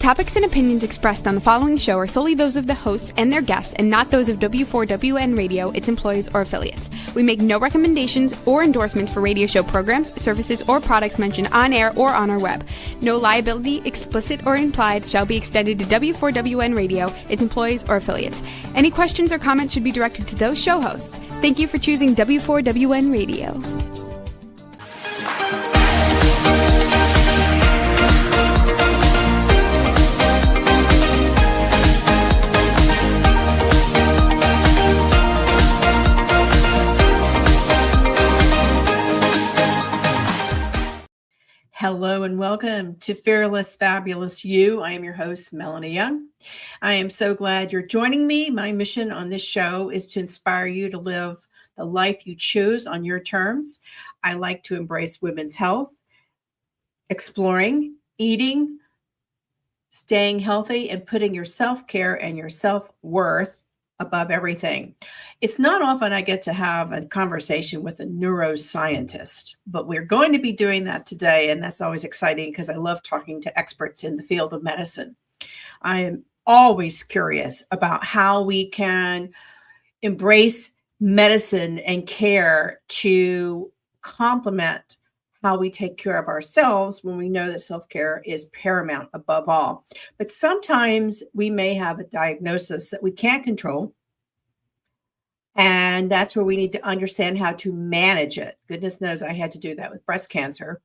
topics and opinions expressed on the following show are solely those of the hosts and their guests and not those of W4WN Radio, its employees, or affiliates. We make no recommendations or endorsements for radio show programs, services, or products mentioned on air or on our web. No liability, explicit or implied, shall be extended to W4WN Radio, its employees, or affiliates. Any questions or comments should be directed to those show hosts. Thank you for choosing W4WN Radio. Hello and welcome to Fearless, Fabulous You. I am your host, Melanie Young. I am so glad you're joining me. My mission on this show is to inspire you to live the life you choose on your terms. I like to embrace women's health, exploring, eating, staying healthy, and putting your self-care and your self-worth above everything. It's not often I get to have a conversation with a neuroscientist, but we're going to be doing that today. And that's always exciting because I love talking to experts in the field of medicine. I am always curious about how we can embrace medicine and care to complement how we take care of ourselves when we know that self-care is paramount above all. But sometimes we may have a diagnosis that we can't control. And that's where we need to understand how to manage it. Goodness knows I had to do that with breast cancer.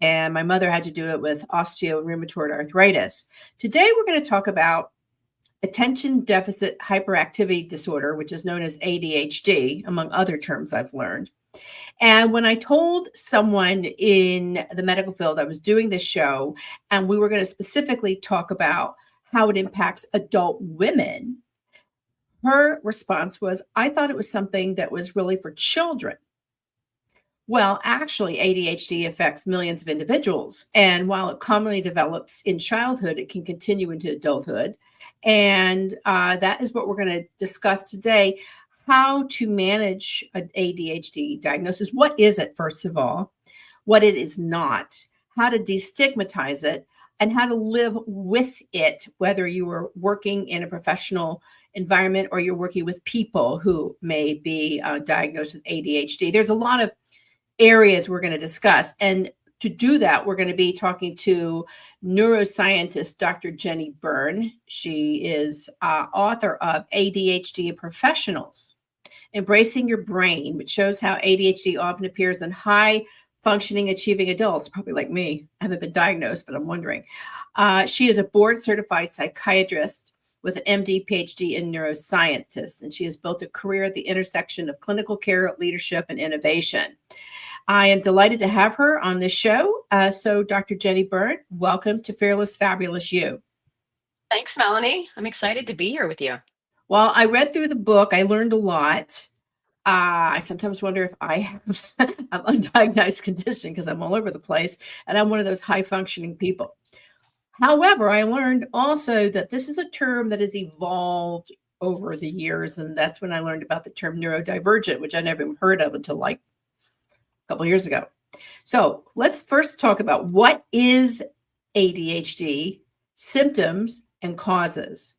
And my mother had to do it with osteo and rheumatoid arthritis. Today, we're going to talk about attention deficit hyperactivity disorder, which is known as ADHD, among other terms I've learned. And when I told someone in the medical field I was doing this show, and we were going to specifically talk about how it impacts adult women, her response was, I thought it was something that was really for children. Well, actually, ADHD affects millions of individuals. And while it commonly develops in childhood, it can continue into adulthood. And that is what we're going to discuss today. How to manage an ADHD diagnosis. What is it, first of all? What it is not. How to destigmatize it, and how to live with it, whether you are working in a professional environment or you're working with people who may be diagnosed with ADHD. There's a lot of areas we're going to discuss. And to do that, we're going to be talking to neuroscientist Dr. Jennie Byrne. She is author of ADHD and Professionals, Embracing Your Brain, which shows how ADHD often appears in high-functioning, achieving adults, probably like me. I haven't been diagnosed, but I'm wondering. She is a board-certified psychiatrist with an MD, PhD in neuroscientist, and she has built a career at the intersection of clinical care, leadership, and innovation. I am delighted to have her on this show. So Dr. Jennie Byrne, welcome to Fearless, Fabulous You. Thanks, Melanie. I'm excited to be here with you. Well, I read through the book. I learned a lot. I sometimes wonder if I have an undiagnosed condition because I'm all over the place, and I'm one of those high-functioning people. However, I learned also that this is a term that has evolved over the years, and that's when I learned about the term neurodivergent, which I never even heard of until like a couple of years ago. So let's first talk about what is ADHD, symptoms, and causes.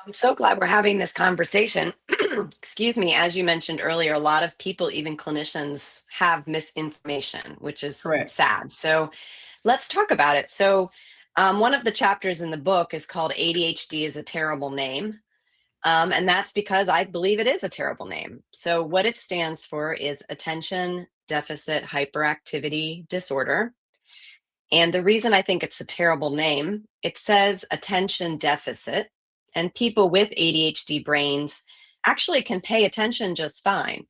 I'm so glad we're having this conversation. Excuse me. As you mentioned earlier, a lot of people, even clinicians, have misinformation, which is Correct. sad. So let's talk about it. So one of the chapters in the book is called ADHD is a Terrible Name. And that's because I believe it is a terrible name. So what it stands for is Attention Deficit Hyperactivity Disorder. And the reason I think it's a terrible name, it says attention deficit, and people with ADHD brains actually can pay attention just fine.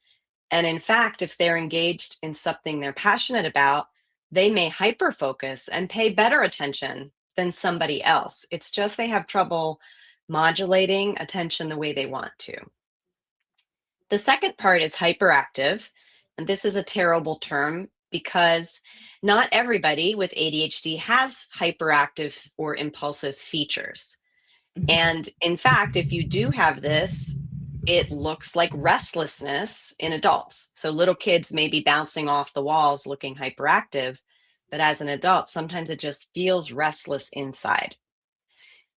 And in fact, if they're engaged in something they're passionate about, they may hyperfocus and pay better attention than somebody else. It's just they have trouble modulating attention the way they want to. The second part is hyperactive, and this is a terrible term because not everybody with ADHD has hyperactive or impulsive features. And in fact, if you do have this, it looks like restlessness in adults. So little kids may be bouncing off the walls looking hyperactive, but as an adult, sometimes it just feels restless inside.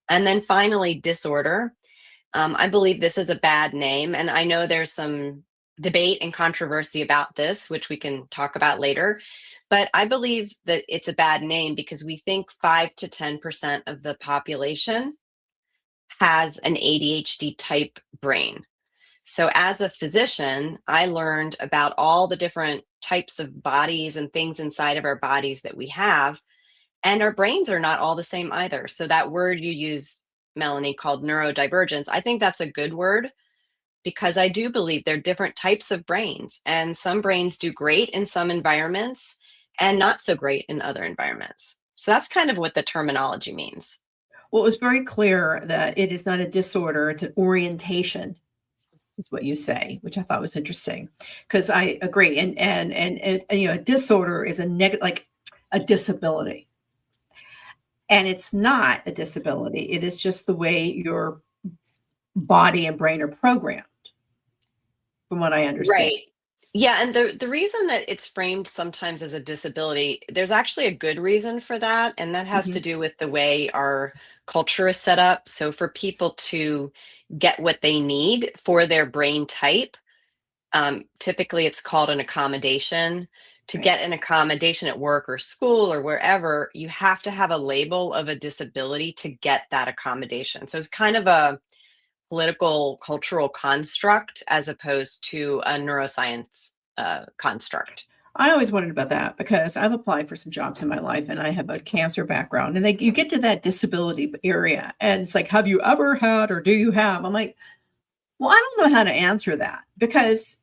And then finally, disorder. I believe this is a bad name, and I know there's some debate and controversy about this, which we can talk about later. But I believe that it's a bad name because we think 5 to 10% of the population has an ADHD type brain. So, as a physician, I learned about all the different types of bodies and things inside of our bodies that we have. And our brains are not all the same either. So, that word you used, Melanie, called neurodivergence, I think that's a good word because I do believe there are different types of brains. And some brains do great in some environments and not so great in other environments. So, that's kind of what the terminology means. Well, it was very clear that it is not a disorder, it's an orientation, is what you say, which I thought was interesting. Because I agree. And a disorder is a negative, like a disability. And it's not a disability. It is just the way your body and brain are programmed, from what I understand. Right. Yeah, and the reason that it's framed sometimes as a disability, there's actually a good reason for that, and that has to Mhm. do with the way our culture is set up. So for people to get what they need for their brain type, typically it's called an accommodation. To Right. get an accommodation at work or school or wherever, you have to have a label of a disability to get that accommodation. So it's kind of a political cultural construct as opposed to a neuroscience construct. I always wondered about that because I've applied for some jobs in my life and I have a cancer background. And you get to that disability area and it's like, have you ever had or do you have? I'm like, well, I don't know how to answer that because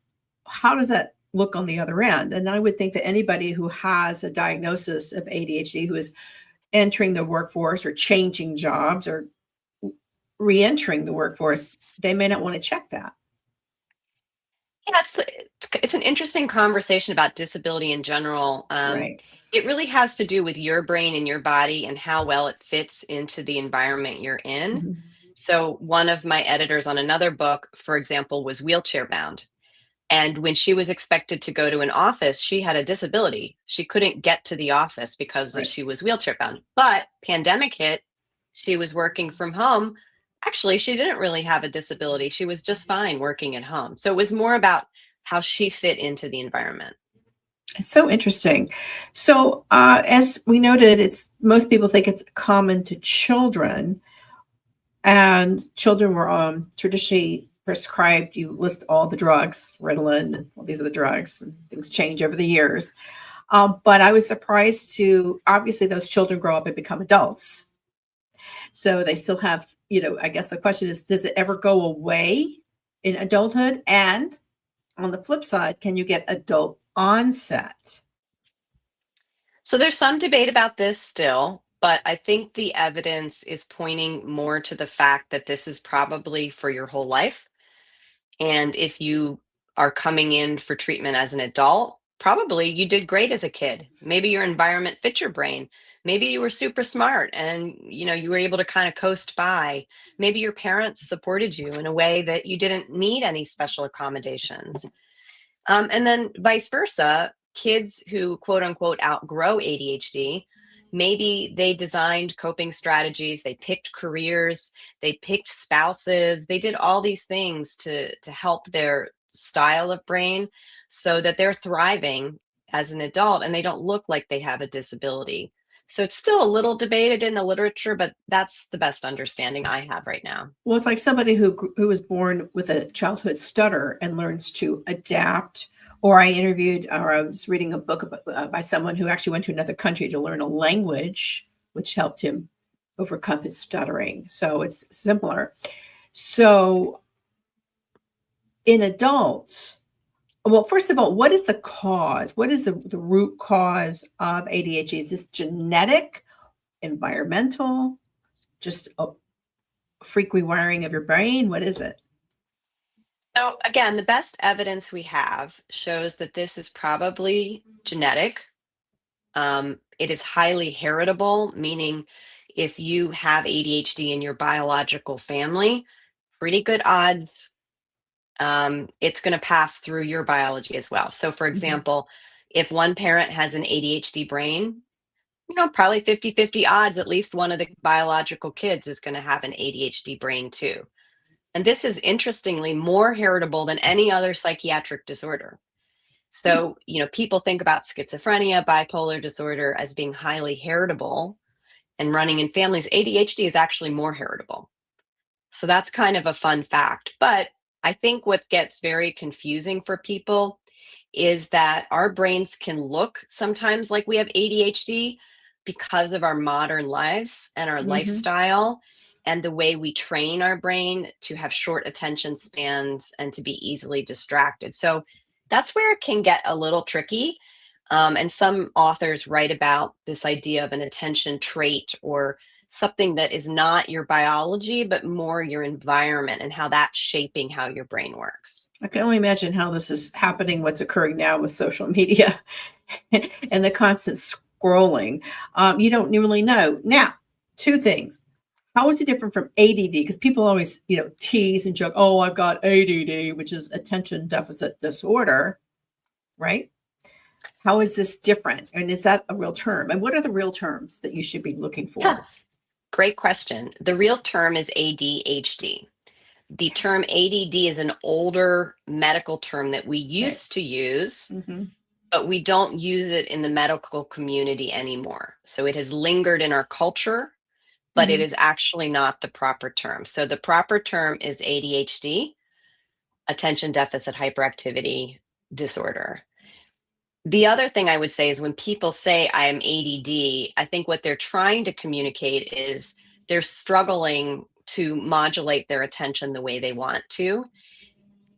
how does that look on the other end? And I would think that anybody who has a diagnosis of ADHD who is entering the workforce or changing jobs or re-entering the workforce, they may not want to check that. Yeah, it's an interesting conversation about disability in general. Right. It really has to do with your brain and your body and how well it fits into the environment you're in. Mhm. So, one of my editors on another book, for example, was wheelchair bound. And when she was expected to go to an office, she had a disability. She couldn't get to the office because Right. she was wheelchair bound. But pandemic hit, she was working from home. Actually, she didn't really have a disability. She was just fine working at home. So it was more about how she fit into the environment. It's so interesting. So, as we noted, it's most people think it's common to children, and children were traditionally prescribed. You list all the drugs, Ritalin, and all these are the drugs, and things change over the years. But I was surprised to obviously those children grow up and become adults, so they still have. I guess the question is, does it ever go away in adulthood? And on the flip side, can you get adult onset? So there's some debate about this still, but I think the evidence is pointing more to the fact that this is probably for your whole life. And if you are coming in for treatment as an adult, probably you did great as a kid. Maybe your environment fit your brain. Maybe you were super smart and you were able to kind of coast by. Maybe your parents supported you in a way that you didn't need any special accommodations. And then vice versa, kids who quote unquote outgrow ADHD, maybe they designed coping strategies, they picked careers, they picked spouses, they did all these things to help their style of brain so that they're thriving as an adult and they don't look like they have a disability. So it's still a little debated in the literature, but that's the best understanding I have right now. Well, it's like somebody who was born with a childhood stutter and learns to adapt. Or I was reading a book by someone who actually went to another country to learn a language, which helped him overcome his stuttering. So it's similar. So in adults, well, first of all, what is the cause? What is the root cause of ADHD? Is this genetic, environmental, just a freak rewiring of your brain? What is it? So again, the best evidence we have shows that this is probably genetic. It is highly heritable, meaning if you have ADHD in your biological family, pretty good odds it's going to pass through your biology as well. So, for Mhm. example, if one parent has an ADHD brain, Probably 50-50 odds, at least one of the biological kids is going to have an ADHD brain too. And this is interestingly more heritable than any other psychiatric disorder. Hmm. So, people think about schizophrenia, bipolar disorder as being highly heritable and running in families. ADHD is actually more heritable. So that's kind of a fun fact. But I think what gets very confusing for people is that our brains can look sometimes like we have ADHD because of our modern lives and our Hmm. lifestyle and the way we train our brain to have short attention spans and to be easily distracted. So that's where it can get a little tricky. And some authors write about this idea of an attention trait or something that is not your biology, but more your environment and how that's shaping how your brain works. I can only imagine how this is happening, what's occurring now with social media and the constant scrolling. You don't really know. Now, two things. How is it different from ADD? Because people always, tease and joke, oh, I've got ADD, which is attention deficit disorder, right? How is this different? And is that a real term? And what are the real terms that you should be looking Yeah, for? great question. The real term is ADHD. The Okay. term ADD is an older medical term that we Okay. used to use, Hmm. but we don't use it in the medical community anymore. So it has lingered in our culture, but it Hmm. is actually not the proper term. So the proper term is ADHD, attention deficit hyperactivity disorder. The other thing I would say is when people say I am ADD, I think what they're trying to communicate is they're struggling to modulate their attention the way they want to.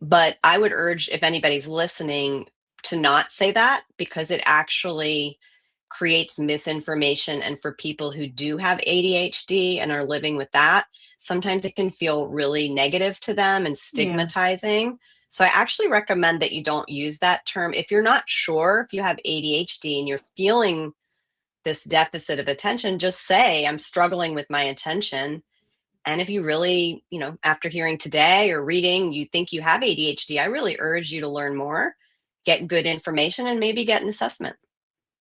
But I would urge if anybody's listening to not say that because it actually creates misinformation. And for people who do have ADHD and are living with that, sometimes it can feel really negative to them and Yeah. stigmatizing. So I actually recommend that you don't use that term. If you're not sure if you have ADHD and you're feeling this deficit of attention, just say, I'm struggling with my attention. And if you really, after hearing today or reading, you think you have ADHD, I really urge you to learn more, get good information, and maybe get an assessment.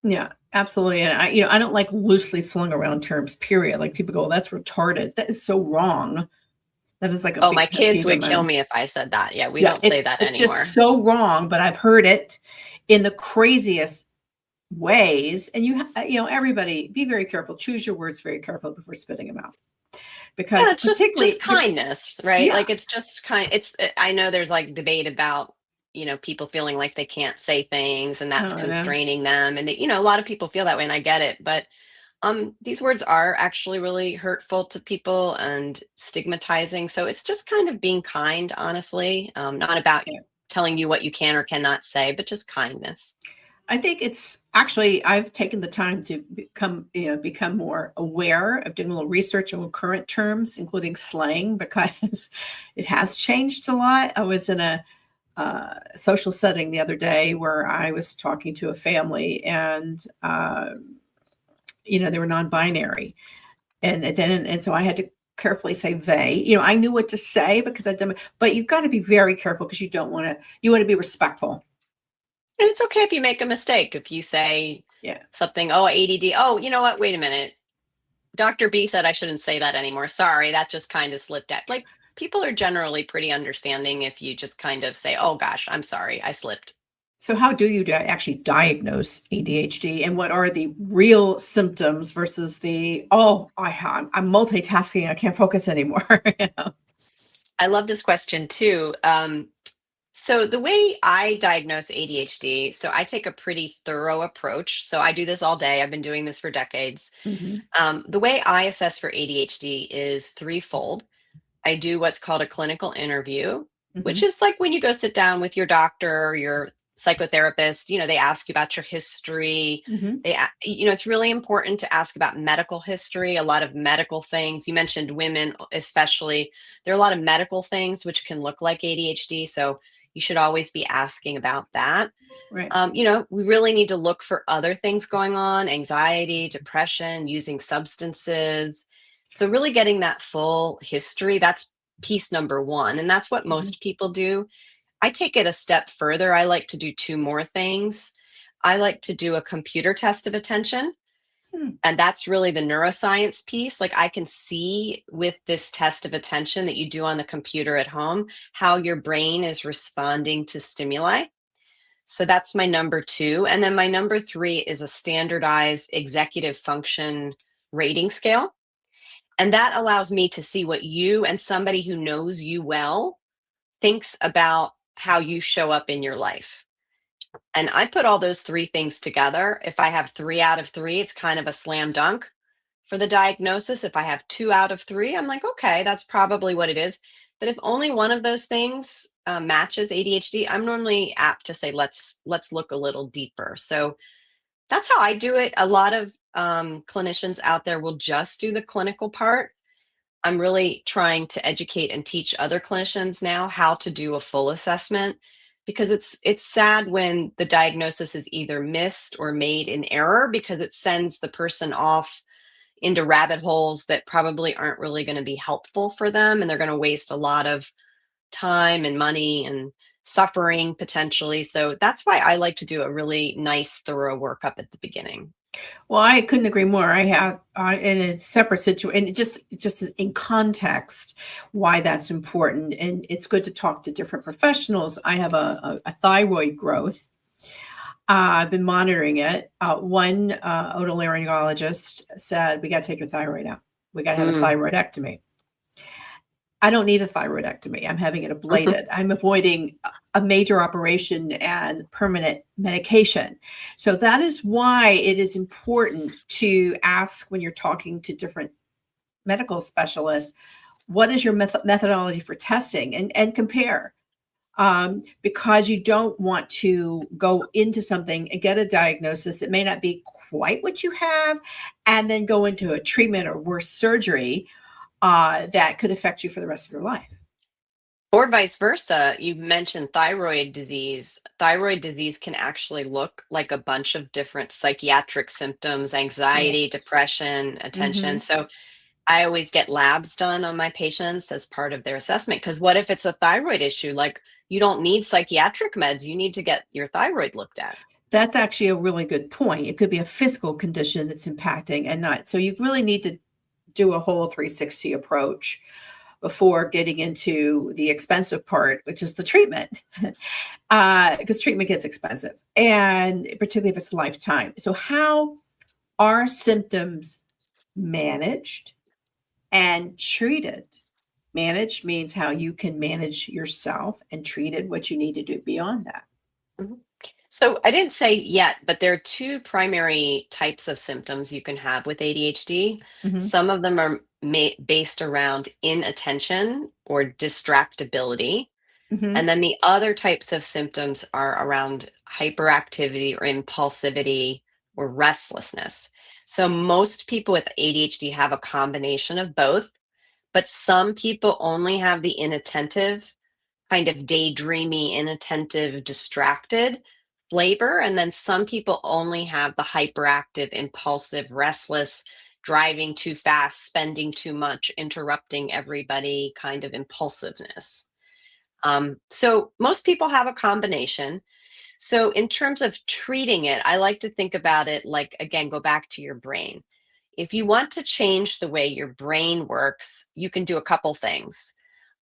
Yeah, absolutely. And I don't like loosely flung around terms, period. Like people go, "Oh, that's retarded." That is so wrong. That is like a Oh, my big pet kids peeve of would kill mine. me if I said that. Yeah, we Yeah, don't say it's that it's just anymore. so wrong, but I've heard it in the craziest ways. And everybody be very careful. Choose your words very careful before spitting them out. Yeah, Because it's just particularly, kindness, right? yeah. Like it's just I know there's like debate about, people feeling like they can't say things and that's Oh, I know. constraining them. And a lot of people feel that way and I get it. But these words are actually really hurtful to people and stigmatizing. So it's just kind of being kind, honestly. Not about Yeah. telling you what you can or cannot say, but just kindness. I think it's actually I've taken the time to become more aware of doing a little research on current terms, including slang, because it has changed a lot. I was in a social setting the other day where I was talking to a family, and they were non-binary, and so I had to carefully say they. I knew what to say because I'd done, but you've got to be very careful because you want to be respectful. And it's okay if you make a mistake. If you say Yeah. something, oh, ADD, oh, you know what? Wait a minute. Dr. B said I shouldn't say that anymore. Sorry, that just kind of slipped out. Like people are generally pretty understanding if you just kind of say, "Oh gosh, I'm sorry, I slipped." So how do you actually diagnose ADHD, and what are the real symptoms versus I'm multitasking, I can't focus anymore. I love this question too. So the way I diagnose ADHD, so I take a pretty thorough approach. So I do this all day. I've been doing this for decades. Mhm, The way I assess for ADHD is threefold. I do what's called a clinical interview, which mhm, is like when you go sit down with your doctor or your psychotherapist, they ask you about your history. mhm. It's really important to ask about medical history, a lot of medical things. You mentioned women, especially. There are a lot of medical things which can look like ADHD. So you should always be asking about that. Right. We really need to look for other things going on, anxiety, depression, using substances. So, really getting that full history, that's piece number one. And that's what Mhm. most people do. I take it a step further. I like to do two more things. I like to do a computer test of attention. And that's really the neuroscience piece. Like I can see with this test of attention that you do on the computer at home, how your brain is responding to stimuli. So that's my number 2. And then my number 3 is a standardized executive function rating scale. And that allows me to see what you and somebody who knows you well thinks about how you show up in your life. And I put all those 3 things together. If I have 3 out of 3, it's kind of a slam dunk for the diagnosis. If I have 2 out of 3, I'm like, okay, that's probably what it is. But if only one of those things matches ADHD, I'm normally apt to say, let's look a little deeper. So that's how I do it. A lot of clinicians out there will just do the clinical part. I'm really trying to educate and teach other clinicians now how to do a full assessment, because it's sad when the diagnosis is either missed or made in error, because it sends the person off into rabbit holes that probably aren't really going to be helpful for them, and they're going to waste a lot of time and money and suffering potentially. So that's why I like to do a really nice, thorough workup at the beginning. Well, I couldn't agree more. I have in a separate situation, and just in context, why that's important. And it's good to talk to different professionals. I have a thyroid growth. I've been monitoring it. One otolaryngologist said, we got to take your thyroid out. We got to have a thyroidectomy. I don't need a thyroidectomy. I'm having it ablated. I'm avoiding a major operation and permanent medication. So that is why it is important to ask when you're talking to different medical specialists, what is your methodology for testing, and compare. Because you don't want to go into something and get a diagnosis that may not be quite what you have, and then go into a treatment or worse, surgery that could affect you for the rest of your life. Or vice versa. You mentioned thyroid disease. Thyroid disease can actually look like a bunch of different psychiatric symptoms: anxiety, depression, attention. So I always get labs done on my patients as part of their assessment. Because what if it's a thyroid issue? Like, you don't need psychiatric meds. You need to get your thyroid looked at. That's actually a really good point. It could be a physical condition that's impacting and not. So you really need to do a whole 360 approach before getting into the expensive part, which is the treatment, because treatment gets expensive, and particularly if it's a lifetime. So how are symptoms managed and treated? Managed means how you can manage yourself, and treated what you need to do beyond that. Mhm. So I didn't say yet, but there are 2 primary types of symptoms you can have with ADHD. Some of them are based around inattention or distractibility. And then the other types of symptoms are around hyperactivity or impulsivity or restlessness. So most people with ADHD have a combination of both, but some people only have the inattentive, kind of daydreamy, inattentive, distracted flavor. And then some people only have the hyperactive, impulsive, restless, driving too fast, spending too much, interrupting everybody kind of impulsiveness. So most people have a combination. So in terms of treating it, I like to think about it like, again, go back to your brain. If you want to change the way your brain works, you can do a couple things.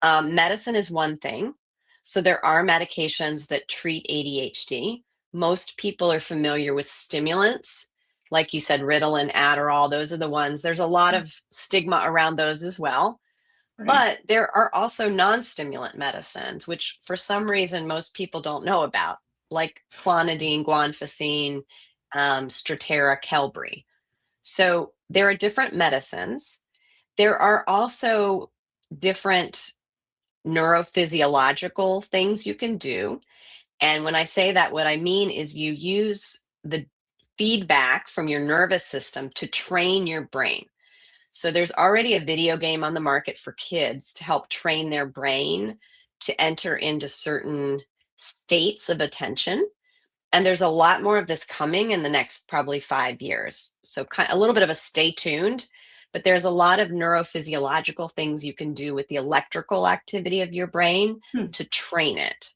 Medicine is one thing. So there are medications that treat ADHD. Most people are familiar with stimulants, like you said, Ritalin, Adderall. Those are the ones. There's a lot of stigma around those as well. Right. But there are also non-stimulant medicines, which for some reason most people don't know about, like clonidine, guanfacine, Strattera, Qelbree. So there are different medicines. There are also different neurophysiological things you can do. And when I say that, what I mean is you use the feedback from your nervous system to train your brain. So there's already a video game on the market for kids to help train their brain to enter into certain states of attention. And there's a lot more of this coming in the next probably 5 years. So a little bit of a stay tuned, but there's a lot of neurophysiological things you can do with the electrical activity of your brain to train it.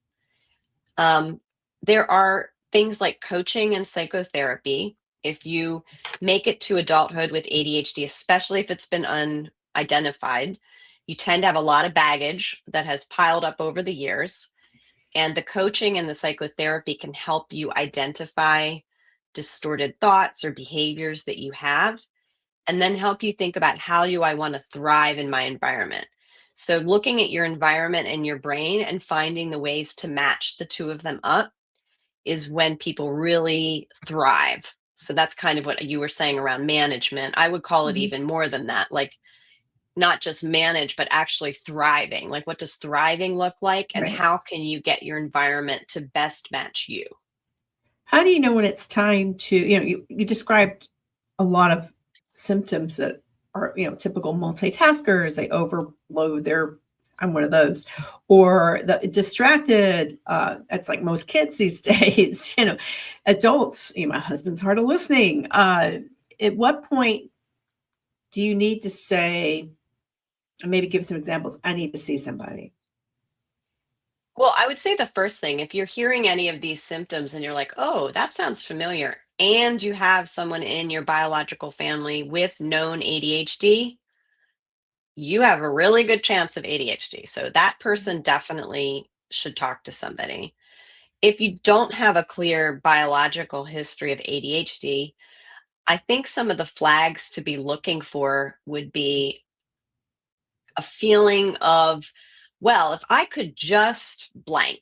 There are things like coaching and psychotherapy. If you make it to adulthood with ADHD, especially if it's been unidentified, you tend to have a lot of baggage that has piled up over the years. And the coaching and the psychotherapy can help you identify distorted thoughts or behaviors that you have, and then help you think about, how do I want to thrive in my environment? So looking at your environment and your brain and finding the ways to match the two of them up is when people really thrive. So that's kind of what you were saying around management. I would call it Mhm. even more than that, like not just manage, but actually thriving. Like, what does thriving look like? And Right. how can you get your environment to best match you? How do you know when it's time to, you described a lot of symptoms that are, typical multitaskers. They overload their, I'm one of those, or the distracted. That's like most kids these days, adults, my husband's hard of listening. At what point do you need to say, and maybe give some examples, I need to see somebody? Well, I would say the first thing, if you're hearing any of these symptoms and you're like, oh, that sounds familiar, and you have someone in your biological family with known ADHD, you have a really good chance of ADHD. So that person definitely should talk to somebody. If you don't have a clear biological history of ADHD, I think some of the flags to be looking for would be a feeling of, well, if I could just blank,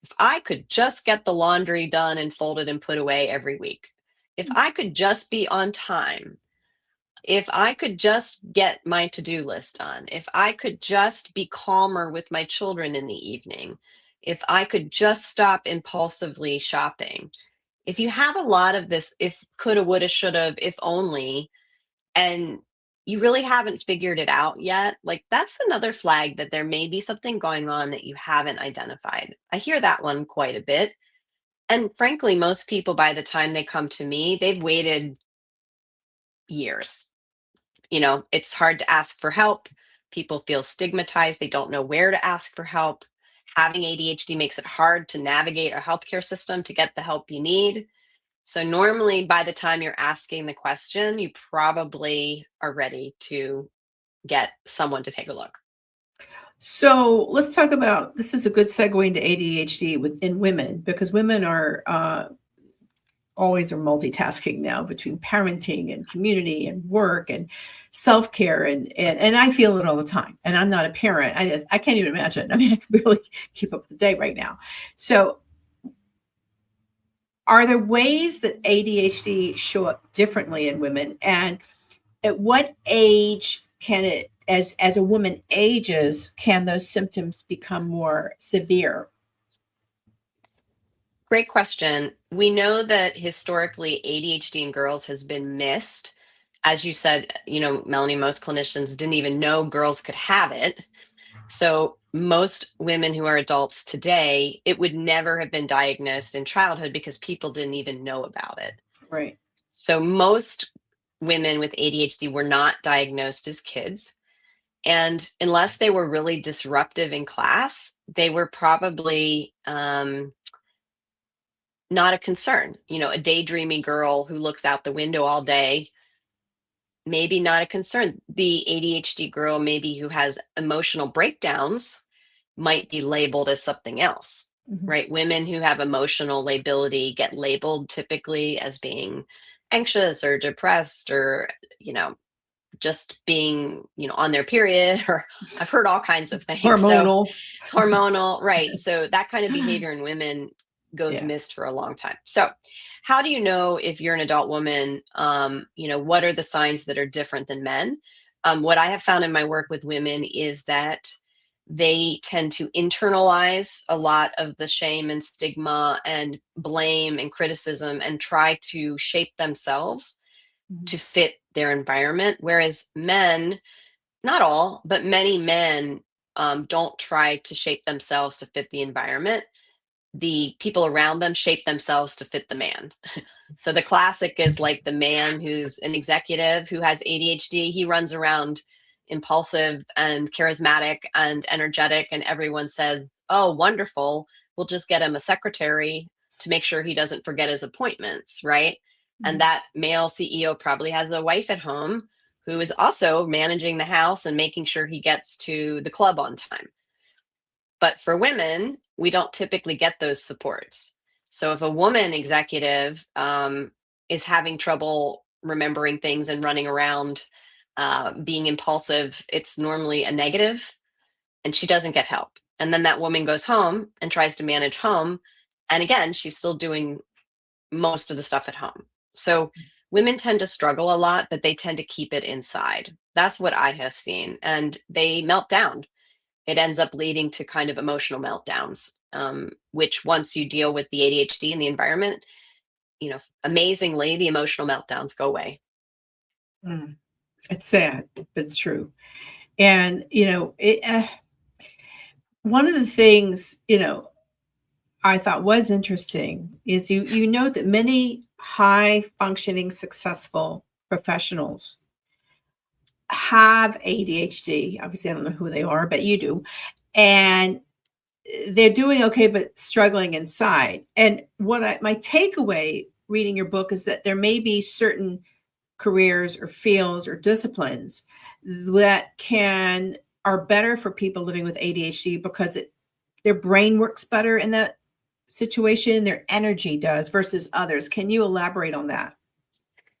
if I could just get the laundry done and folded and put away every week, if I could just be on time, if I could just get my to-do list done, if I could just be calmer with my children in the evening, if I could just stop impulsively shopping. If you have a lot of this, if coulda, woulda, shoulda, if only, and you really haven't figured it out yet, like, that's another flag that there may be something going on that you haven't identified. I hear that one quite a bit. And frankly, most people, by the time they come to me, they've waited years. It's hard to ask for help. People feel stigmatized. They don't know where to ask for help. Having ADHD makes it hard to navigate a healthcare system to get the help you need. So normally by the time you're asking the question, you probably are ready to get someone to take a look. So let's talk about, this is a good segue into ADHD within women, because women are always are multitasking now between parenting and community and work and self-care, and I feel it all the time. And I'm not a parent. I can't even imagine. I mean, I can barely keep up with the day right now. So are there ways that ADHD show up differently in women? And at what age can it, as a woman ages, can those symptoms become more severe? Great question. We know that historically ADHD in girls has been missed. As you said, Melanie, most clinicians didn't even know girls could have it. So most women who are adults today, it would never have been diagnosed in childhood because people didn't even know about it. Right. So most women with ADHD were not diagnosed as kids. And unless they were really disruptive in class, they were probably not a concern. A daydreamy girl who looks out the window all day, maybe not a concern. The ADHD girl, maybe who has emotional breakdowns, might be labeled as something else, Mhm. right? Women who have emotional lability get labeled typically as being anxious or depressed, or, just being, on their period, or I've heard all kinds of things. So Hormonal. hormonal, right? So that kind of behavior in women goes Yeah. missed for a long time. So how do you know if you're an adult woman? What are the signs that are different than men? What I have found in my work with women is that they tend to internalize a lot of the shame and stigma and blame and criticism and try to shape themselves Mhm. to fit their environment. Whereas men, not all, but many men, don't try to shape themselves to fit the environment. The people around them shape themselves to fit the man. So the classic is like the man who's an executive who has ADHD. He runs around impulsive and charismatic and energetic, and everyone says, oh, wonderful. We'll just get him a secretary to make sure he doesn't forget his appointments, right? And that male CEO probably has a wife at home who is also managing the house and making sure he gets to the club on time. But for women, we don't typically get those supports. So if a woman executive is having trouble remembering things and running around, being impulsive, it's normally a negative, and she doesn't get help. And then that woman goes home and tries to manage home. And again, she's still doing most of the stuff at home. So women tend to struggle a lot, but they tend to keep it inside. That's what I have seen. And they melt down. It ends up leading to kind of emotional meltdowns, which once you deal with the ADHD in the environment, amazingly, the emotional meltdowns go away. It's sad, but it's true. And, one of the things, I thought was interesting is you know that many high functioning, successful professionals have ADHD. Obviously, I don't know who they are, but you do. And they're doing okay, but struggling inside. And my takeaway reading your book is that there may be certain careers or fields or disciplines that are better for people living with ADHD because their brain works better in that situation, their energy does versus others. Can you elaborate on that?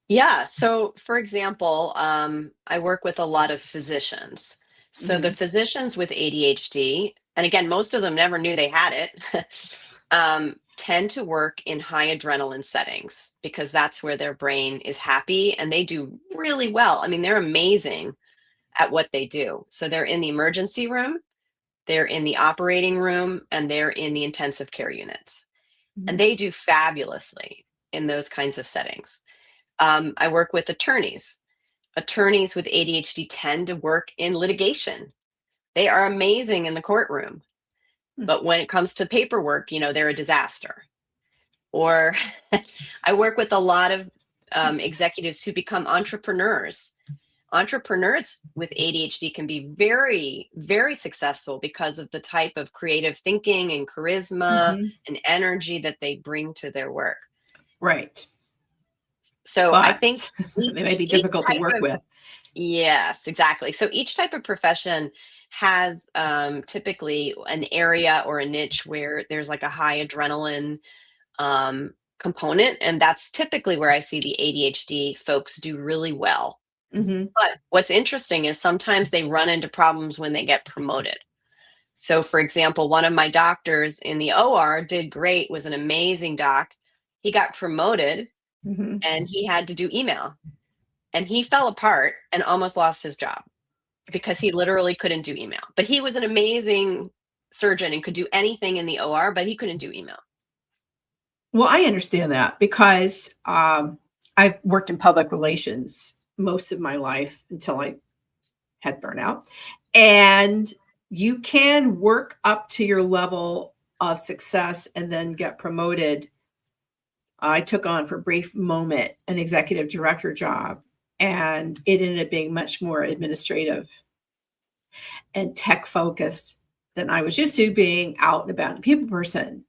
Yeah. So, for example, I work with a lot of physicians. So, the physicians with ADHD, and again, most of them never knew they had it, tend to work in high adrenaline settings because that's where their brain is happy and they do really well. I mean, they're amazing at what they do. So, they're in the emergency room, they're in the operating room, and they're in the intensive care units. And they do fabulously in those kinds of settings. I work with attorneys. Attorneys with ADHD tend to work in litigation. They are amazing in the courtroom. But when it comes to paperwork, they're a disaster. Or I work with a lot of executives who become entrepreneurs. Entrepreneurs with ADHD can be very, very successful because of the type of creative thinking and charisma and energy that they bring to their work. Right. So but I think they may be difficult to work with. Yes, exactly. So each type of profession has typically an area or a niche where there's like a high adrenaline component. And that's typically where I see the ADHD folks do really well. But what's interesting is sometimes they run into problems when they get promoted. So, for example, one of my doctors in the OR did great, was an amazing doc. He got promoted and he had to do email. And he fell apart and almost lost his job because he literally couldn't do email. But he was an amazing surgeon and could do anything in the OR, but he couldn't do email. Well, I understand that because I've worked in public relations most of my life until I had burnout. And you can work up to your level of success and then get promoted. I took on for a brief moment an executive director job, and it ended up being much more administrative and tech focused than I was used to, being out and about, a people person,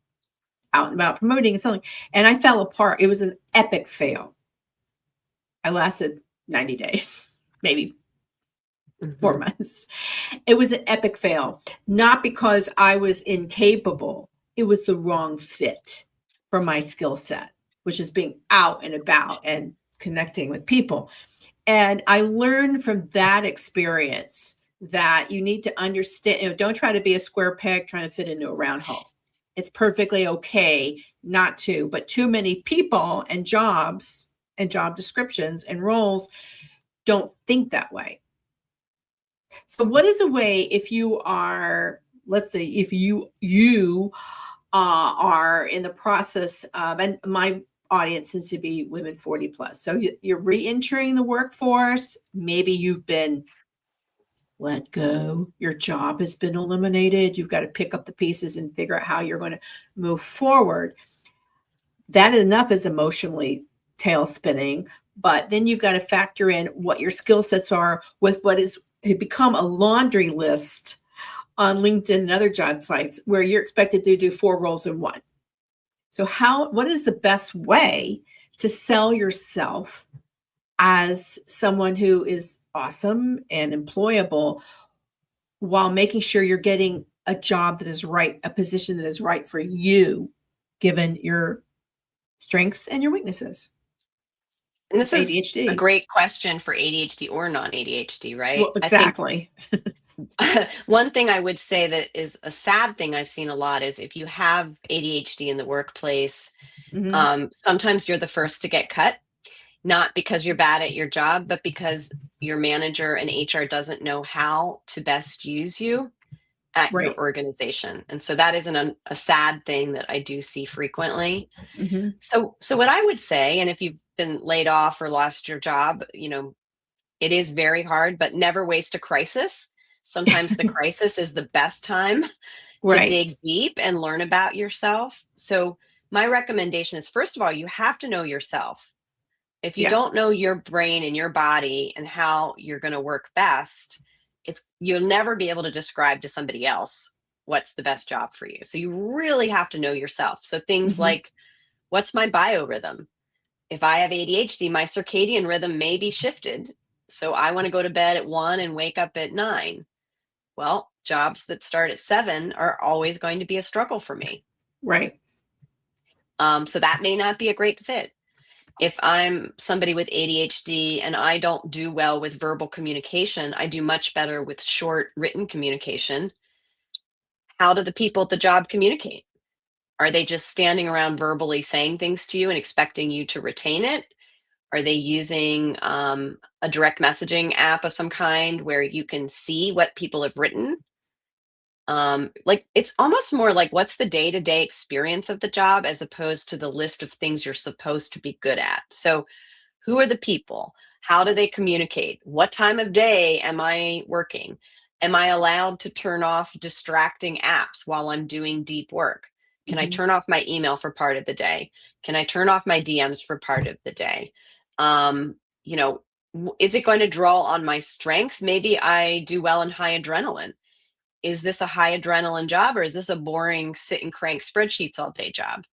out and about promoting and selling. And I fell apart. It was an epic fail. I lasted 90 days, maybe 4 months. It was an epic fail, not because I was incapable. It was the wrong fit for my skill set, which is being out and about and connecting with people. And I learned from that experience that you need to understand, don't try to be a square peg trying to fit into a round hole. It's perfectly okay not to, but too many people and jobs and job descriptions and roles don't think that way. So what is a way, if you are, let's say, if you are in the process of, and my audience tends to be women 40 plus. So you're re-entering the workforce. Maybe you've been let go. Your job has been eliminated. You've got to pick up the pieces and figure out how you're going to move forward. That enough is emotionally tail spinning, but then you've got to factor in what your skill sets are with what has become a laundry list on LinkedIn and other job sites where you're expected to do 4 roles in one. So what is the best way to sell yourself as someone who is awesome and employable while making sure you're getting a job that is right, a position that is right for you, given your strengths and your weaknesses. And this is a ADHD. great question for ADHD or non-ADHD, right? Well, exactly. One thing I would say that is a sad thing I've seen a lot is if you have ADHD in the workplace, sometimes you're the first to get cut, not because you're bad at your job, but because your manager and HR doesn't know how to best use you at your Right. organization. And so that is a sad thing that I do see frequently. Mm-hmm. So what I would say, and if you've been laid off or lost your job, it is very hard, but never waste a crisis. Sometimes the crisis is the best time to Right. dig deep and learn about yourself. So my recommendation is, first of all, you have to know yourself. If you Yeah. don't know your brain and your body and how you're going to work best, you'll never be able to describe to somebody else what's the best job for you. So you really have to know yourself. So things like, what's my biorhythm? If I have ADHD, my circadian rhythm may be shifted. So I want to go to bed at 1 and wake up at 9. Well, jobs that start at 7 are always going to be a struggle for me. Right. So that may not be a great fit. If I'm somebody with ADHD and I don't do well with verbal communication, I do much better with short written communication. How do the people at the job communicate? Are they just standing around verbally saying things to you and expecting you to retain it? Are they using a direct messaging app of some kind where you can see what people have written? It's almost more like, what's the day-to-day experience of the job as opposed to the list of things you're supposed to be good at. So who are the people? How do they communicate? What time of day am I working? Am I allowed to turn off distracting apps while I'm doing deep work? Can I turn off my email for part of the day? Can I turn off my DMs for part of the day? Is it going to draw on my strengths? Maybe I do well in high adrenaline. Is this a high adrenaline job, or is this a boring sit and crank spreadsheets all day job?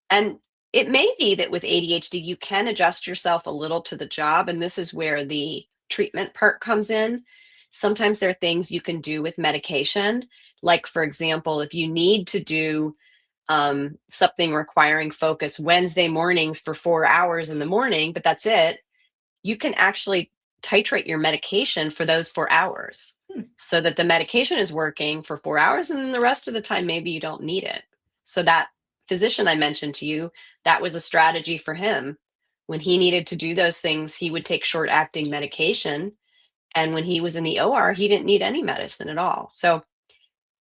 And it may be that with ADHD, you can adjust yourself a little to the job. And this is where the treatment part comes in. Sometimes there are things you can do with medication. Like, for example, if you need to do something requiring focus Wednesday mornings for 4 hours in the morning, but that's it, you can actually titrate your medication for those 4 hours so that the medication is working for 4 hours, and then the rest of the time, maybe you don't need it. So that physician I mentioned to you, that was a strategy for him. When he needed to do those things, he would take short acting medication. And when he was in the OR, he didn't need any medicine at all. So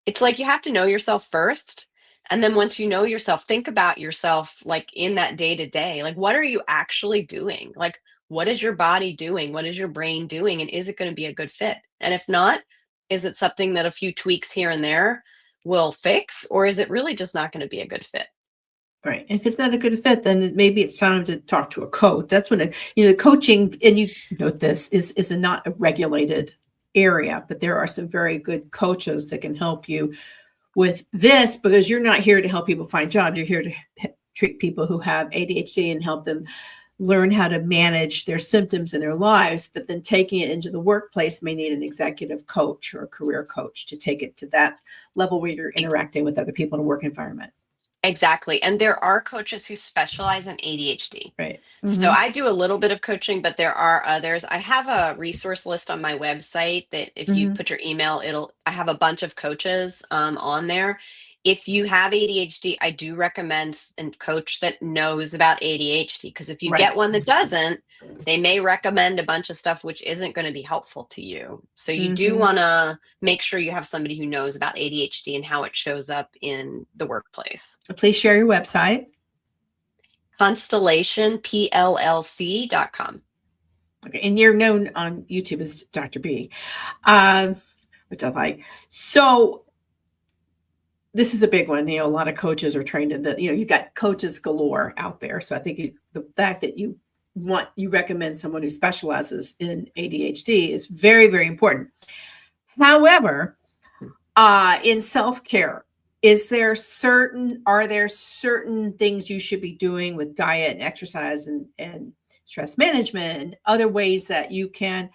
it's like, you have to know yourself first. And then once you know yourself, think about yourself like in that day to day. Like, what are you actually doing? Like, what is your body doing? What is your brain doing? And is it going to be a good fit? And if not, is it something that a few tweaks here and there will fix? Or is it really just not going to be a good fit? Right. And if it's not a good fit, then maybe it's time to talk to a coach. That's when the coaching, and you note this, is not a regulated area, but there are some very good coaches that can help you with this, because you're not here to help people find jobs. You're here to treat people who have ADHD and help them learn how to manage their symptoms in their lives. But then taking it into the workplace may need an executive coach or a career coach to take it to that level where you're interacting with other people in a work environment. Exactly. And there are coaches who specialize in ADHD. Right. So I do a little bit of coaching, but there are others. I have a resource list on my website that if you put your email, I have a bunch of coaches on there. If you have ADHD, I do recommend a coach that knows about ADHD, because if you get one that doesn't, they may recommend a bunch of stuff which isn't going to be helpful to you. So you do want to make sure you have somebody who knows about ADHD and how it shows up in the workplace. Please share your website. ConstellationPLLC.com. Okay, and you're known on YouTube as Dr. B, which I like. So this is a big one. A lot of coaches are trained in that. You got coaches galore out there. So I think the fact that you recommend someone who specializes in ADHD is very, very important. However, in self-care, are there certain things you should be doing with diet and exercise and stress management and other ways that you can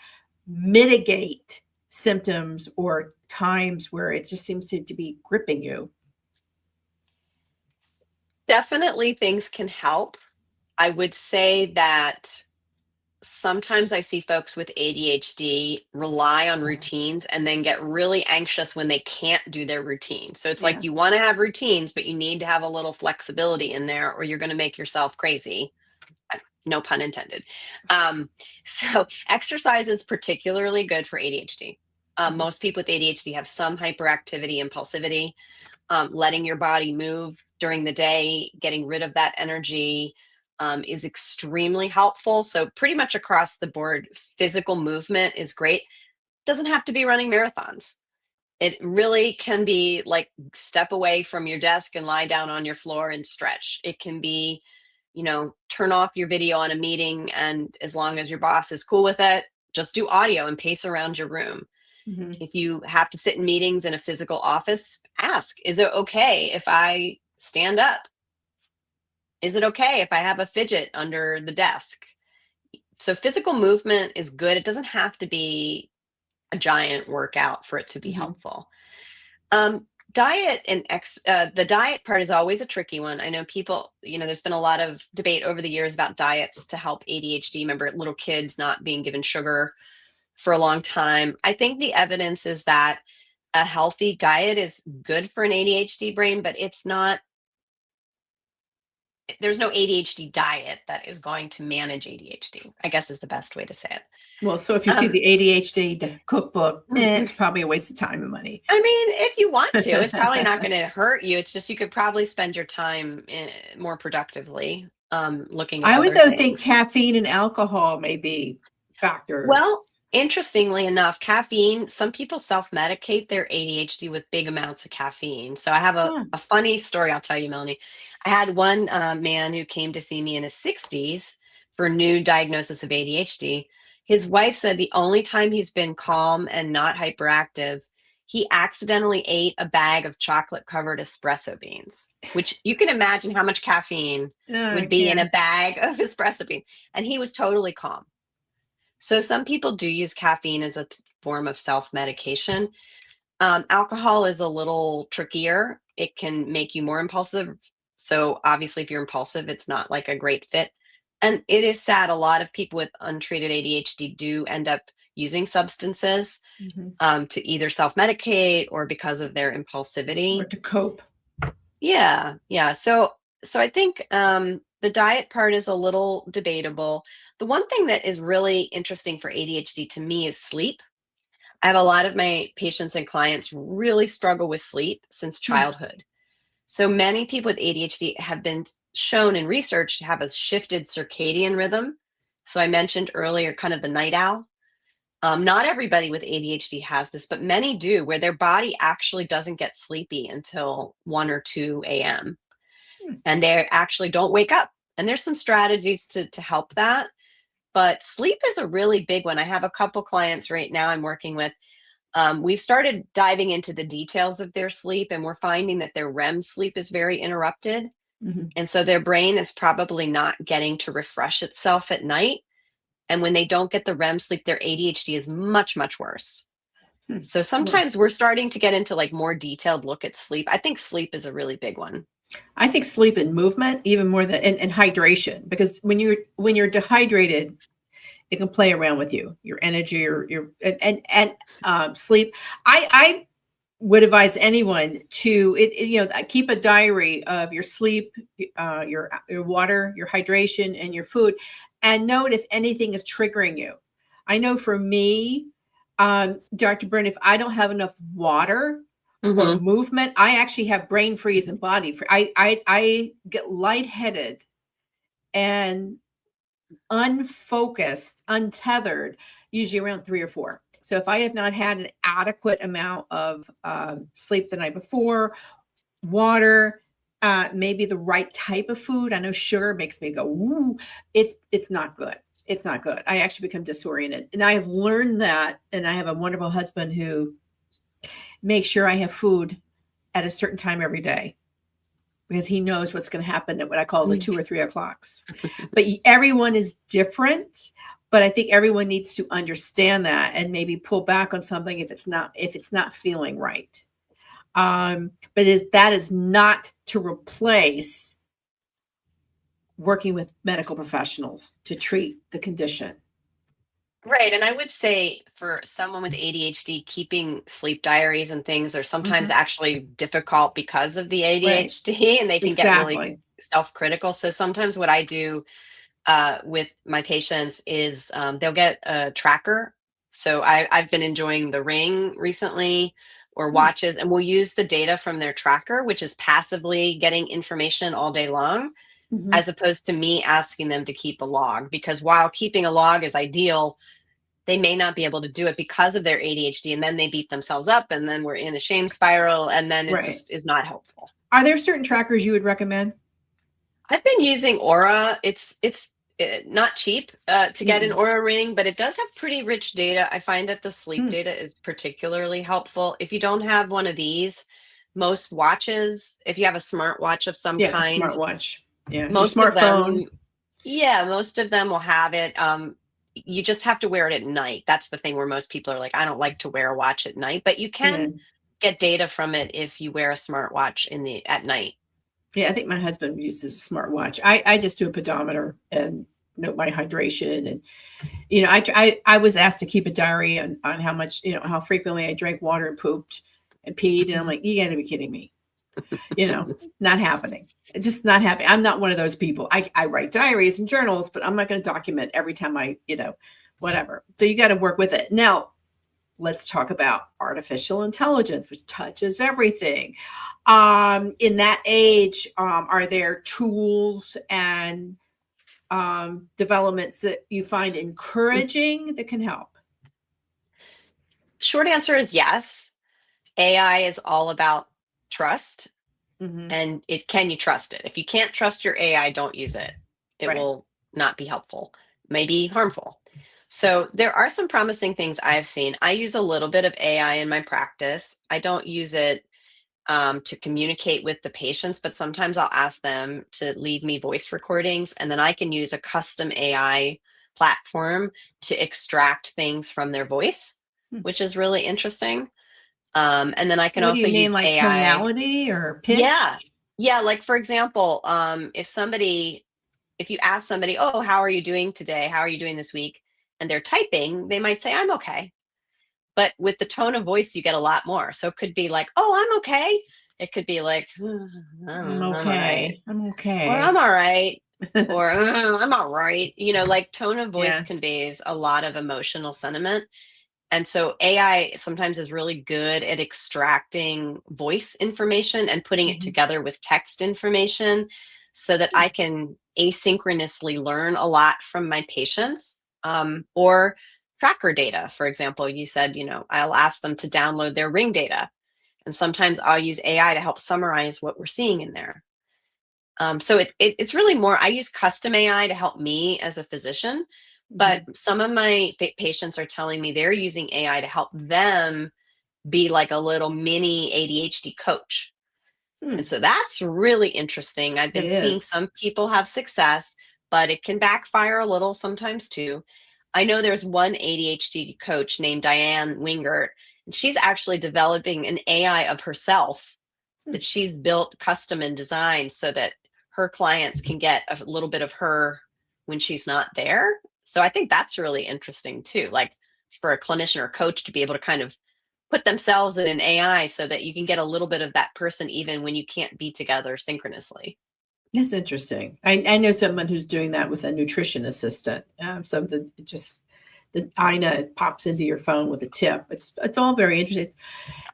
mitigate symptoms or times where it just seems to be gripping you? Definitely things can help. I would say that sometimes I see folks with ADHD rely on routines and then get really anxious when they can't do their routine. So it's like Yeah. you want to have routines, but you need to have a little flexibility in there or you're going to make yourself crazy. No pun intended. Um, so exercise is particularly good for ADHD. Most people with ADHD have some hyperactivity, impulsivity. Letting your body move during the day, getting rid of that energy is extremely helpful. So, pretty much across the board, physical movement is great. Doesn't have to be running marathons. It really can be like step away from your desk and lie down on your floor and stretch. It can be, turn off your video on a meeting, and as long as your boss is cool with it, just do audio and pace around your room. Mm-hmm. If you have to sit in meetings in a physical office, ask, is it okay if I stand up? Is it okay if I have a fidget under the desk? So physical movement is good. It doesn't have to be a giant workout for it to be Mm-hmm. helpful. Diet and the diet part is always a tricky one. I know people, there's been a lot of debate over the years about diets to help ADHD. Remember, little kids not being given sugar for a long time. I think the evidence is that a healthy diet is good for an ADHD brain, but there's no ADHD diet that is going to manage ADHD, I guess is the best way to say it. Well, so if you see the ADHD cookbook, it's probably a waste of time and money. I mean, if you want to, it's probably not going to hurt you. It's just you could probably spend your time more productively looking at I would other though think things. caffeine and alcohol may be factors. Well, interestingly enough, caffeine, some people self-medicate their ADHD with big amounts of caffeine. So I have a funny story I'll tell you, Melanie. I had one man who came to see me in his 60s for a new diagnosis of ADHD. His wife said the only time he's been calm and not hyperactive, he accidentally ate a bag of chocolate-covered espresso beans, which you can imagine how much caffeine would be in a bag of espresso beans. And he was totally calm. So some people do use caffeine as a form of self-medication. Alcohol is a little trickier. It can make you more impulsive. So obviously, if you're impulsive, it's not like a great fit. And it is sad. A lot of people with untreated ADHD do end up using substances to either self-medicate or because of their impulsivity. Or to cope. Yeah. So I think the diet part is a little debatable. The one thing that is really interesting for ADHD to me is sleep. I have a lot of my patients and clients really struggle with sleep since childhood. So many people with ADHD have been shown in research to have a shifted circadian rhythm. So I mentioned earlier kind of the night owl. Not everybody with ADHD has this, but many do, where their body actually doesn't get sleepy until 1 or 2 a.m. And they actually don't wake up. And there's some strategies to help that. But sleep is a really big one. I have a couple clients right now I'm working with. We've started diving into the details of their sleep, and we're finding that their REM sleep is very interrupted. And so their brain is probably not getting to refresh itself at night. And when they don't get the REM sleep, their ADHD is much, much worse. So sometimes we're starting to get into like more detailed look at sleep. I think sleep is a really big one. I think sleep and movement even more than and hydration, because when you're dehydrated, it can play around with your energy, your sleep. I would advise anyone to keep a diary of your sleep, your water, your hydration, and your food, and note if anything is triggering you. I know for me, Dr. Byrne, if I don't have enough water or movement, I actually have brain freeze and body freeze. I get lightheaded and unfocused, untethered, usually around 3 or 4. So if I have not had an adequate amount of sleep the night before, water, maybe the right type of food. I know sugar makes me go, ooh, it's not good. It's not good. I actually become disoriented. And I have learned that. And I have a wonderful husband who makes sure I have food at a certain time every day because he knows what's going to happen at what I call the 2 or 3 o'clocks. But everyone is different. But I think everyone needs to understand that and maybe pull back on something if it's not feeling right. But that is not to replace working with medical professionals to treat the condition. Right. And I would say for someone with ADHD, keeping sleep diaries and things are sometimes actually difficult because of the ADHD, and they can get really self-critical. So sometimes what I do with my patients is they'll get a tracker. So I've been enjoying the Ring recently, or watches, and we'll use the data from their tracker, which is passively getting information all day long, as opposed to me asking them to keep a log. Because while keeping a log is ideal, they may not be able to do it because of their ADHD, and then they beat themselves up, and then we're in a shame spiral, and then it just is not helpful. Are there certain trackers you would recommend? I've been using Aura. It's not cheap to get an Aura Ring, but it does have pretty rich data. I find that the sleep data is particularly helpful. If you don't have one of these, most watches, if you have a smartwatch of some kind, smartwatch, most of them, most of them will have it. You just have to wear it at night. That's the thing where most people are like, I don't like to wear a watch at night, but you can get data from it if you wear a smartwatch at night. Yeah, I think my husband uses a smartwatch. I just do a pedometer and note my hydration. And, I was asked to keep a diary on how much, how frequently I drank water and pooped and peed. And I'm like, you gotta be kidding me. Not happening. It's just not happening. I'm not one of those people. I write diaries and journals, but I'm not going to document every time whatever. So you got to work with it. Now, let's talk about artificial intelligence, which touches everything. In that age, are there tools and developments that you find encouraging that can help? Short answer is yes. AI is all about trust. And can you trust it? If you can't trust your AI, don't use it. It will not be helpful, maybe harmful. So there are some promising things I've seen. I use a little bit of AI in my practice. I don't use it to communicate with the patients, but sometimes I'll ask them to leave me voice recordings, and then I can use a custom AI platform to extract things from their voice, which is really interesting. And then I can also use like AI. Tonality or pitch? Yeah. Like, for example, if you ask somebody, oh, how are you doing today? How are you doing this week? And they're typing, they might say, I'm okay. But with the tone of voice, you get a lot more. So it could be like, oh, I'm okay. It could be like, I'm okay. I'm okay. Or I'm all right. Or I'm all right. Like tone of voice conveys a lot of emotional sentiment. And so AI sometimes is really good at extracting voice information and putting it together with text information so that I can asynchronously learn a lot from my patients, or tracker data. For example, you said, I'll ask them to download their Ring data. And sometimes I'll use AI to help summarize what we're seeing in there. So it's really more, I use custom AI to help me as a physician. But some of my patients are telling me they're using AI to help them be like a little mini ADHD coach. And so that's really interesting. I've been seeing some people have success, but it can backfire a little sometimes too. I know there's one ADHD coach named Diane Wingert, and she's actually developing an AI of herself that she's built custom and designed so that her clients can get a little bit of her when she's not there. So I think that's really interesting too, like for a clinician or a coach to be able to kind of put themselves in an AI so that you can get a little bit of that person even when you can't be together synchronously. That's interesting. I know someone who's doing that with a nutrition assistant. Something the INA pops into your phone with a tip. It's all very interesting.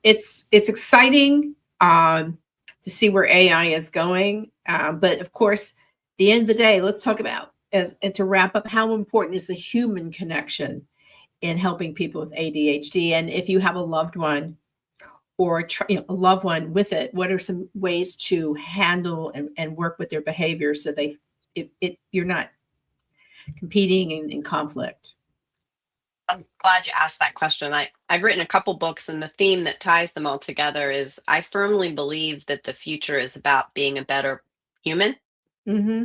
It's exciting to see where AI is going. But of course, at the end of the day, let's talk about and to wrap up, how important is the human connection in helping people with ADHD? And if you have a loved one or a loved one with it, what are some ways to handle and work with their behavior so you're not competing in conflict? I'm glad you asked that question. I've written a couple books, and the theme that ties them all together is I firmly believe that the future is about being a better human Mm-hmm.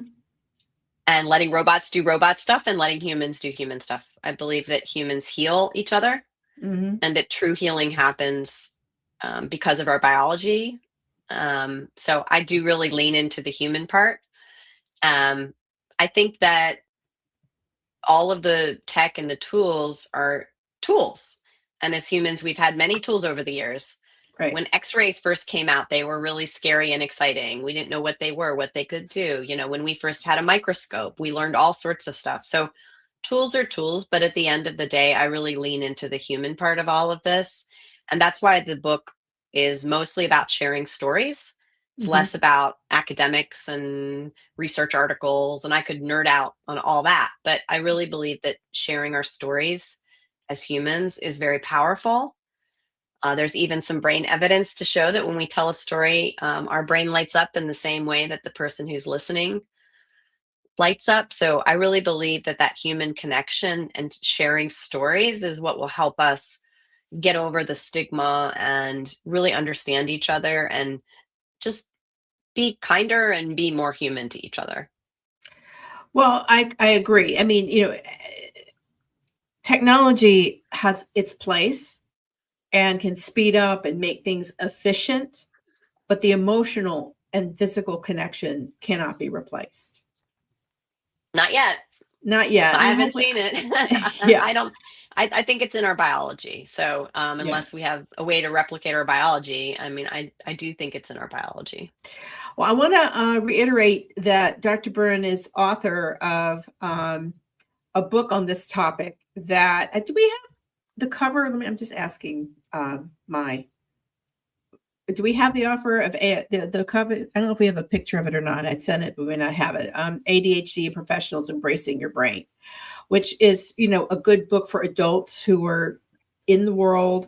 and letting robots do robot stuff and letting humans do human stuff. I believe that humans heal each other Mm-hmm. and that true healing happens because of our biology. So I do really lean into the human part. Um, I think that all of the tech and the tools are tools. And as humans, we've had many tools over the years. Right. When x-rays first came out, they were really scary and exciting. We didn't know what they were, what they could do. When we first had a microscope, we learned all sorts of stuff. So tools are tools, but at the end of the day, I really lean into the human part of all of this. And that's why the book is mostly about sharing stories. It's Mm-hmm. less about academics and research articles, and I could nerd out on all that. But I really believe that sharing our stories as humans is very powerful. There's even some brain evidence to show that when we tell a story, our brain lights up in the same way that the person who's listening lights up. So I really believe that that human connection and sharing stories is what will help us get over the stigma and really understand each other and just be kinder and be more human to each other. Well, I agree. I mean, technology has its place and can speed up and make things efficient, but the emotional and physical connection cannot be replaced. Not yet. Not yet. I And haven't hopefully, seen it. yeah, I don't. I think it's in our biology. So yeah. unless we have a way to replicate our biology, I mean, I do think it's in our biology. Well, I want to reiterate that Dr. Byrne is author of a book on this topic. That do we have the cover? I'm just asking my. Do we have the offer of the cover? I don't know if we have a picture of it or not. I sent it, but we may not have it. ADHD and Professionals Embracing Your Brain, which is, a good book for adults who are in the world,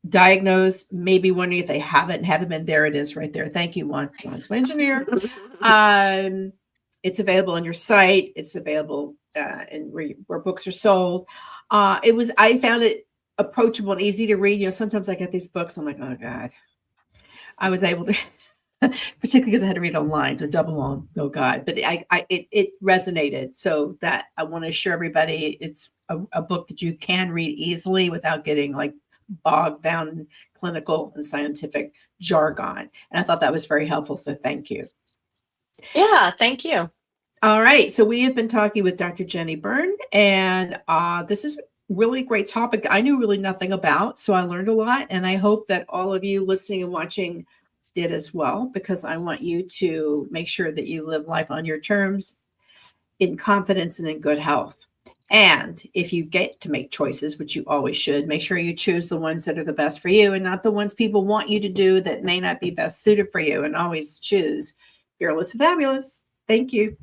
diagnosed, maybe wondering if they haven't been. There it is right there. Thank you, Juan. Juan's my engineer. It's available on your site. It's available where books are sold. I found it approachable and easy to read. Sometimes I get these books, I'm like, oh God. I was able to, particularly because I had to read online, so double long. Oh God! But it resonated. So that I want to assure everybody, it's a book that you can read easily without getting like bogged down in clinical and scientific jargon. And I thought that was very helpful. So thank you. Yeah, thank you. All right. So we have been talking with Dr. Jennie Byrne, and this is a really great topic I knew really nothing about. So I learned a lot, and I hope that all of you listening and watching did as well, because I want you to make sure that you live life on your terms in confidence and in good health. And if you get to make choices, which you always should, make sure you choose the ones that are the best for you and not the ones people want you to do that may not be best suited for you. And always choose Fearless and Fabulous. Thank you.